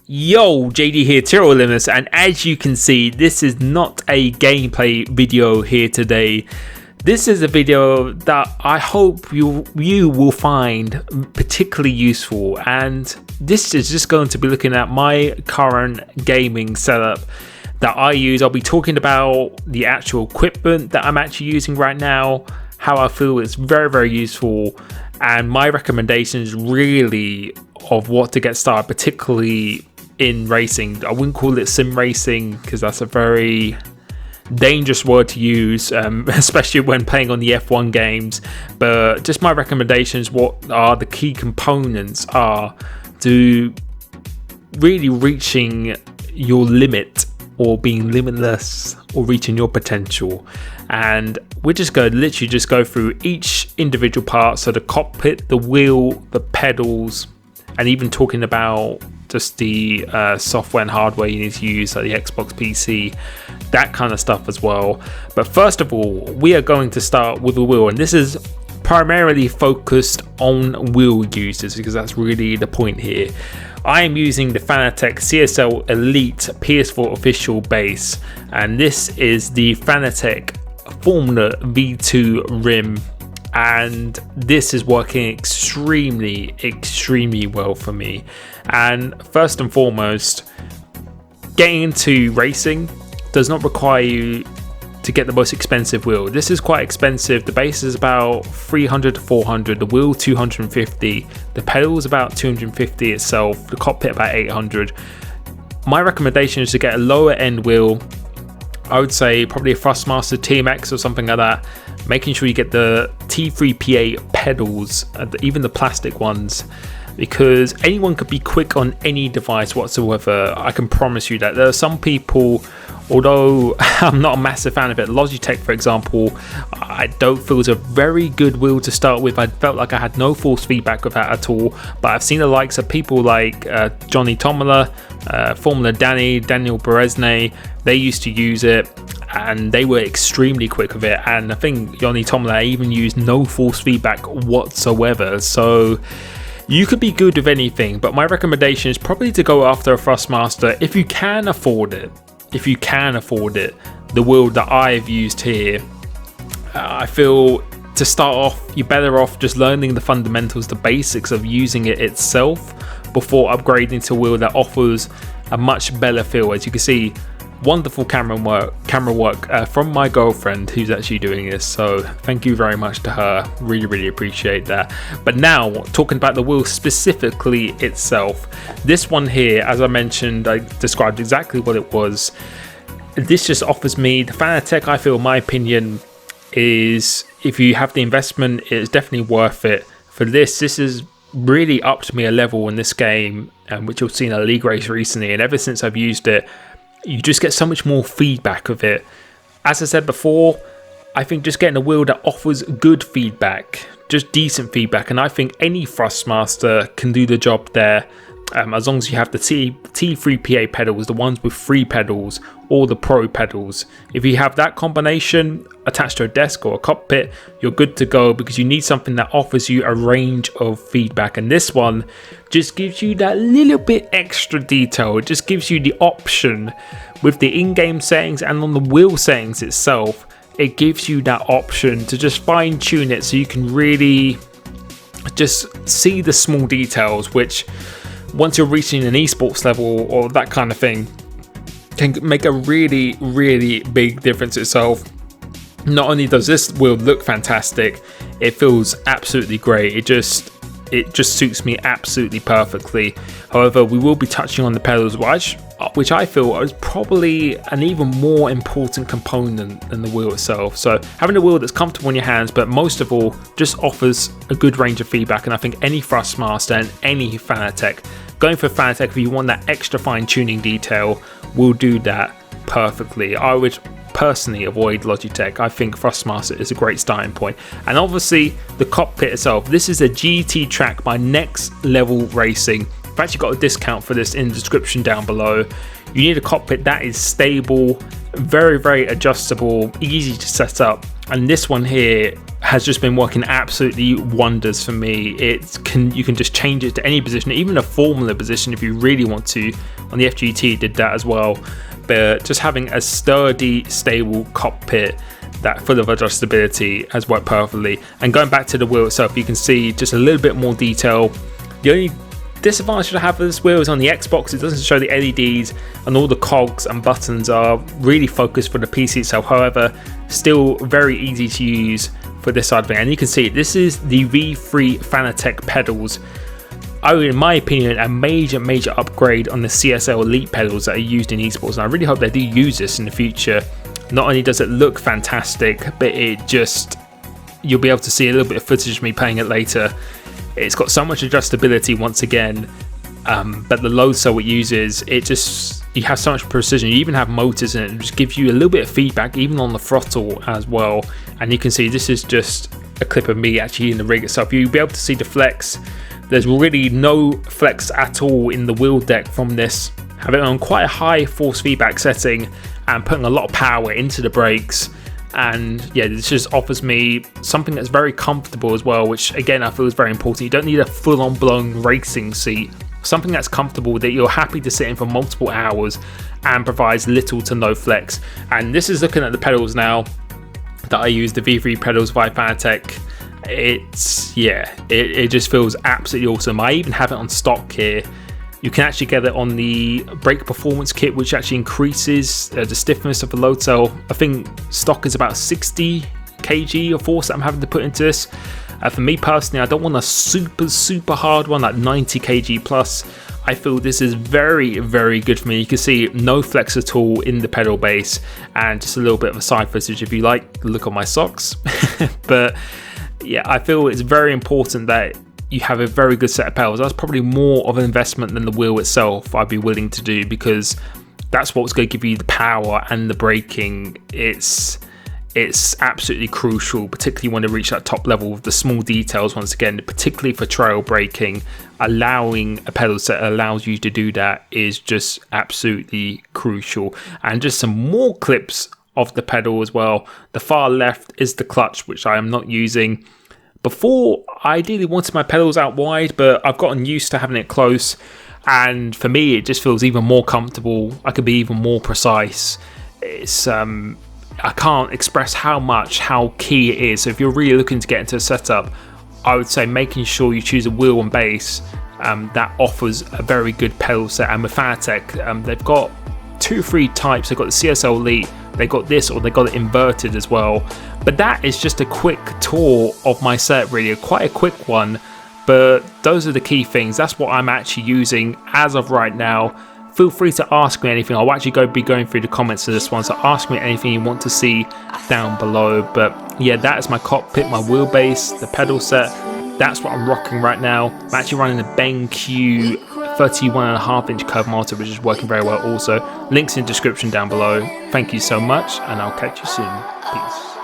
Yo, JD here, Limitless, and as you can see, this is not a gameplay video here today. This is a video that I hope you will find particularly useful, and this is just going to be looking at my current gaming setup that I use. I'll be talking about the actual equipment that I'm actually using right now, how I feel it's very useful, and my recommendations really of what to get started, particularly in racing. I wouldn't call it sim racing because that's a very dangerous word to use, especially when playing on the F1 games, but just my recommendations, what are the key components are to really reaching your limit or being limitless or reaching your potential. And we're just going to literally just go through each individual part, so the cockpit, the wheel, the pedals, and even talking about just the software and hardware you need to use, like the Xbox PC, that kind of stuff as well. But first of all, we are going to start with the wheel, and this is primarily focused on wheel users because that's really the point here. I am using the Fanatec CSL Elite PS4 official base, and this is the Fanatec Formula V2 rim, and this is working extremely well for me. And first and foremost, getting into racing does not require you to get the most expensive wheel. This is quite expensive. The base is about 300 to 400, the wheel 250, the pedals about 250 itself, the cockpit about 800. My recommendation is to get a lower end wheel. I would say probably a Thrustmaster TMX or something like that, making sure you get the T3PA pedals, even the plastic ones, because anyone could be quick on any device whatsoever. I can promise you that. There are some people, although I'm not a massive fan of it, Logitech for example, I don't feel is a very good wheel to start with. I felt like I had no force feedback with that at all, but I've seen the likes of people like Johnny Tomola, Formula Daniel Berezne. They used to use it and they were extremely quick with it, and I think Johnny Tomola even used no force feedback whatsoever. So you could be good with anything, but my recommendation is probably to go after a Thrustmaster if you can afford it. The wheel that I've used here, I feel to start off, you're better off just learning the fundamentals, the basics of using it itself before upgrading to a wheel that offers a much better feel. As you can see, wonderful camera work from my girlfriend who's actually doing this, so thank you very much to her. Really appreciate that. But now talking about the wheel specifically itself, this one here, as I mentioned, I described exactly what it was. This just offers me the Fanatec. I feel, in my opinion, is if you have the investment, it's definitely worth it. For this is really upped me a level in this game, which you'll see in a league race recently, and ever since I've used it, you just get so much more feedback of it. As I said before, I think just getting a wheel that offers good feedback, just decent feedback, and I think any Thrustmaster can do the job there, as long as you have the T3PA pedals, the ones with 3 pedals, or the Pro pedals. If you have that combination attached to a desk or a cockpit, you're good to go, because you need something that offers you a range of feedback, and this one just gives you that little bit extra detail. It just gives you the option with the in-game settings and on the wheel settings itself. It gives you that option to just fine-tune it so you can really just see the small details, which once you're reaching an esports level or that kind of thing, can make a really big difference itself. Not only does this wheel look fantastic, it feels absolutely great. It just suits me absolutely perfectly. However, we will be touching on the pedals, which I feel is probably an even more important component than the wheel itself. So having a wheel that's comfortable in your hands, but most of all just offers a good range of feedback, and I think any Thrustmaster and any Fanatec, going for Fanatec if you want that extra fine-tuning detail, will do that perfectly. I would personally avoid Logitech. I think Thrustmaster is a great starting point. And obviously the cockpit itself, this is a GT track by Next Level Racing. I've actually got a discount for this in the description down below. You need a cockpit that is stable, very adjustable, easy to set up, and this one here has just been working absolutely wonders for me. You can just change it to any position, even a formula position if you really want to. On the FGT did that as well, but just having a sturdy, stable cockpit that full of adjustability has worked perfectly. And going back to the wheel itself, you can see just a little bit more detail. The only disadvantage I have of this wheel is on the Xbox, it doesn't show the LEDs, and all the cogs and buttons are really focused for the PC itself. However, still very easy to use for this side of it. And you can see this is the V3 Fanatec pedals. In my opinion, a major upgrade on the CSL Elite pedals that are used in esports, and I really hope they do use this in the future. Not only does it look fantastic, but you'll be able to see a little bit of footage of me playing it later. It's got so much adjustability once again, but the load cell it uses, you have so much precision. You even have motors in it, and just gives you a little bit of feedback even on the throttle as well. And you can see this is just a clip of me actually in the rig itself. You'll be able to see the flex. There's really no flex at all in the wheel deck from this. Have it on quite a high force feedback setting and putting a lot of power into the brakes. And yeah, this just offers me something that's very comfortable as well, which again I feel is very important. You don't need a full-on blown racing seat. Something that's comfortable, that you're happy to sit in for multiple hours and provides little to no flex. And this is looking at the pedals now that I use, the V3 pedals by Fanatec. It just feels absolutely awesome. I even have it on stock here. You can actually get it on the brake performance kit, which actually increases the stiffness of the load cell. I think stock is about 60 kg of force that I'm having to put into this. For me personally, I don't want a super hard one, like 90 kg plus. I feel this is very good for me. You can see no flex at all in the pedal base, and just a little bit of a side footage if you like. Look on my socks. But yeah, I feel it's very important that you have a very good set of pedals. That's probably more of an investment than the wheel itself I'd be willing to do, because that's what's going to give you the power and the braking. It's absolutely crucial, particularly when you reach that top level with the small details. Once again, particularly for trail braking, allowing a pedal set that allows you to do that is just absolutely crucial. And just some more clips of the pedal as well. The far left is the clutch, which I am not using. Before, I ideally wanted my pedals out wide, but I've gotten used to having it close, and for me it just feels even more comfortable. I could be even more precise. I can't express how key it is. So if you're really looking to get into a setup, I would say making sure you choose a wheel and base that offers a very good pedal set. And with Fanatec, they've got 2 or 3 types. They've got the CSL Elite, they got this, or they got it inverted as well. But that is just a quick tour of my set, really, quite a quick one. But those are the key things. That's what I'm actually using as of right now. Feel free to ask me anything. I'll actually be going through the comments of this one, so ask me anything you want to see down below. But yeah, that is my cockpit, my wheelbase, the pedal set. That's what I'm rocking right now. I'm actually running the BenQ 31.5-inch curved motor, which is working very well also. Links in the description down below. Thank you so much, and I'll catch you soon. Peace.